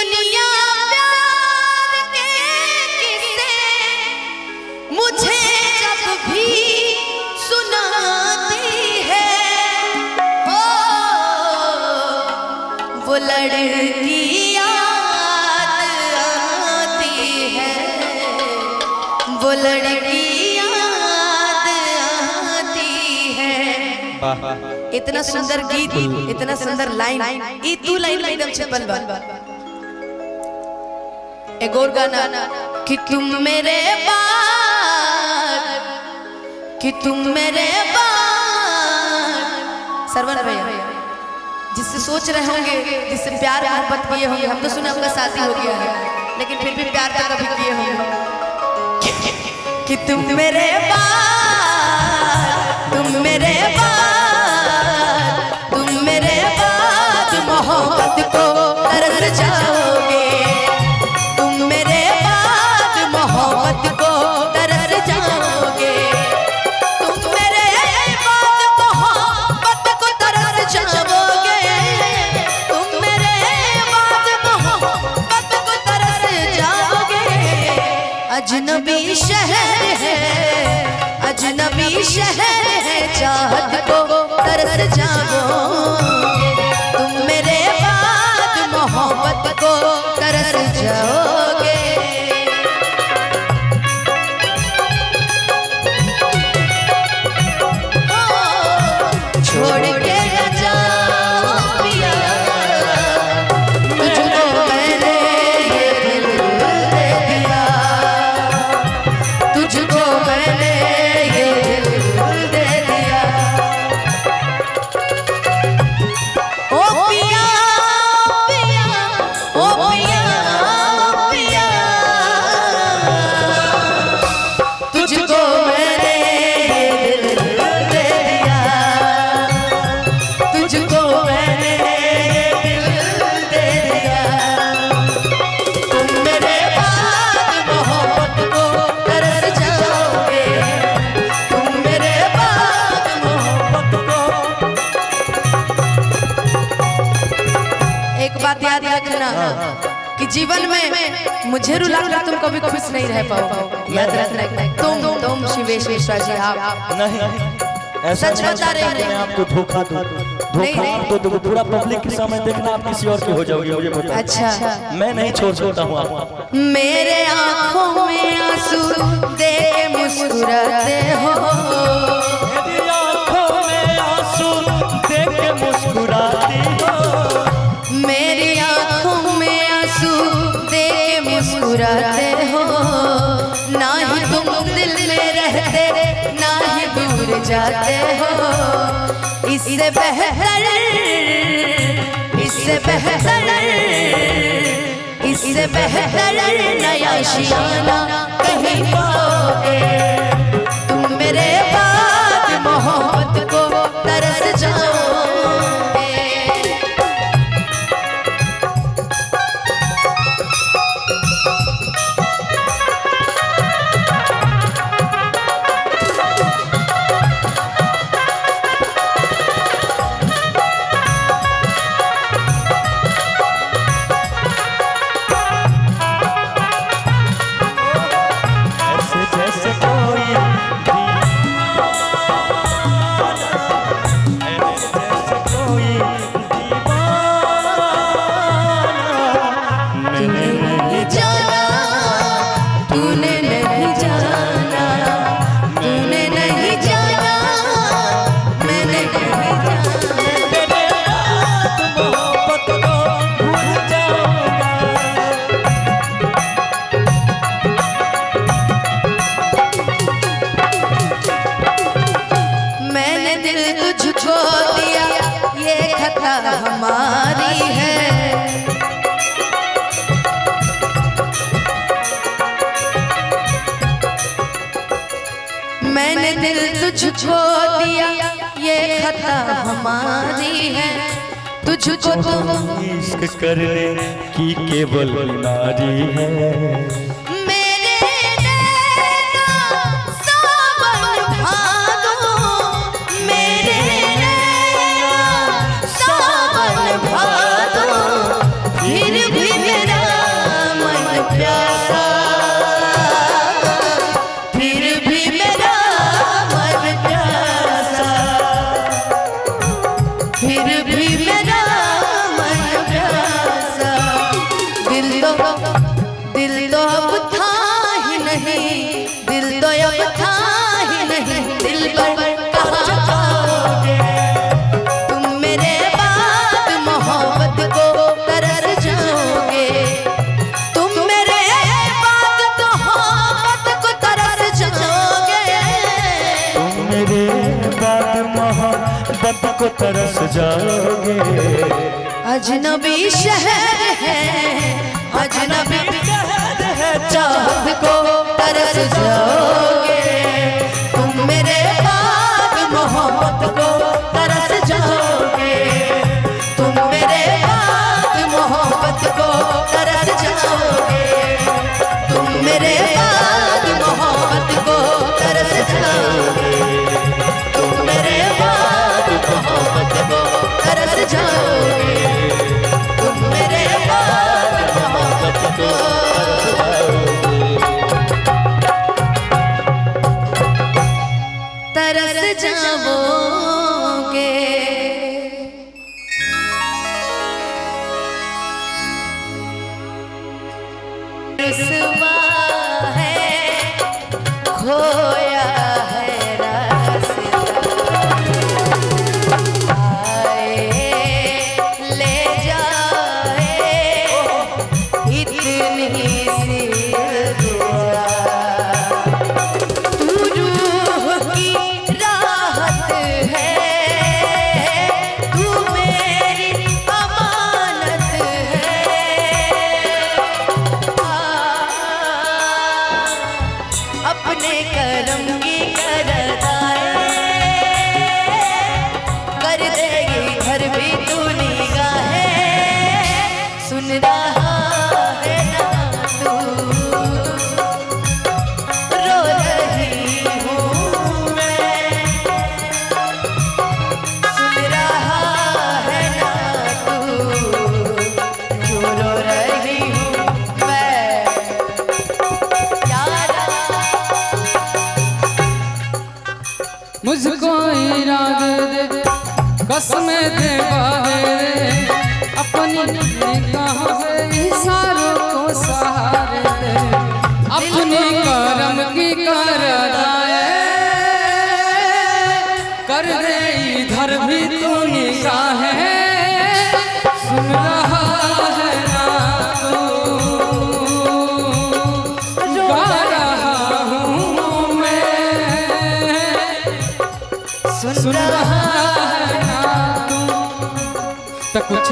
दुनिया प्यार के किस्से मुझे जब भी सुनाती है, ओ वो लड़की याद आती है, वो लड़की याद आती है। इतना सुंदर गीत, इतना सुंदर लाइन, ई तू लाइन एकदम छिपल बा। एक और गाना कि तुम मेरे बाद, कि तुम मेरे बाद। सरवन भैया जिससे सोच रहे होंगे, जिससे प्यार मोहब्बत किए होंगे, हम तो सुने आपका शादी हो गया है, लेकिन फिर भी प्यार तो कभी किए होंगे। कि तुम मेरे बाद, तुम मेरे बाद, तुम मेरे बाद मोहब्बत को तरस जाओगे, तुम मेरे बाद मोहब्बत को तरस जाओगे, तुम मेरे बाद मोहब्बत को तरस जाओगे, तुम मेरे बाद मोहब्बत को तरस जाओगे। अजनबी शहर है, अजनबी शहर है, चाहत को तरस जाओगे, तुम मेरे बाद मोहब्बत को तरस जाओगे। छोड़ के न जाओ पिया, तुझको मैंने ये दिल दे दिया, तुझको मैंने ये दिल दे दिया। ओ पिया पिया, ओ पिया पिया, तुझको मैंने ये दिल दे दिया, तुझको मैंने ये दिल दे दिया। तुम मेरे बाद मोहब्बत को तरस जाओगे, तुम मेरे बाद मोहब्बत को। एक बात याद रखना कि जीवन में मुझे रुला कर तुम कभी खुश नहीं रह पाओगे, याद रखना। तुम शिवेश मिश्रा जी, आप नहीं ऐसा सच बता रहे हैं। मैं आपको धोखा दूं, धोखा तो पूरा पब्लिक के सामने देखना आप किसी और के हो जाओगे, मुझे पता। अच्छा, मैं नहीं छोड़ सकता हूँ आपको। मेरे आंखों में आंसू देख के मुस्कुराते हो, मेरी आंखों में आंसू देख के मुस्कुराती हो, मेरी आंखों में आंसू देख के मुस्कुराते हो। ना ही तुम दिल में रहते, ना ही दूर जाते हो। इससे बेहतर, इससे बेहतर, इससे बेहतर नया शियाना कहीं पाओगे। तुम मेरे बाद मोहब्बत को तरस जाओगे। ऐसे जैसे कोई हमारी है। मैंने दिल तुझको दिया, ये खता हमारी है। तुझको तो इश्क करने की केवल नारी है। फिर भी मेरा जाओगे। अजनबी शहर है, अजनबी शहर है, चाहत को तरस जाओगे तुम मेरे बाद मोहब्बत को तरस जाओगे, तुम मेरे बाद मोहब्बत को तरस जाओगे, तुम मेरे बाद मोहब्बत को तरस जाओगे, तुम मेरे बाद मोहब्बत को तरस जाओगे, तुम मेरे बाद मोहब्बत को तरस जाओगे। रुसवा है खोया है रास्ता, आए ले जाए इतनी सी दुआ, तू रूह की राहत है, तू मेरी अमानत है, अपने करम की करदाए कर देगी घर भी तू निगाहें, सुन रहा है ना तू रो रही हूँ मैं, सुन रहा है ना तू क्यों रो रही हूँ मैं यारा। मुझको इरादे दे कसमें दे बाहे अपनी निगाह से इशारों को सहारे दे, अपनी करम की करदाए कर दे इधर भी तू निगाहें, सुन रहा है ना तू गा रहा हूँ मैं, सुन रहा है ना तू तक कुछ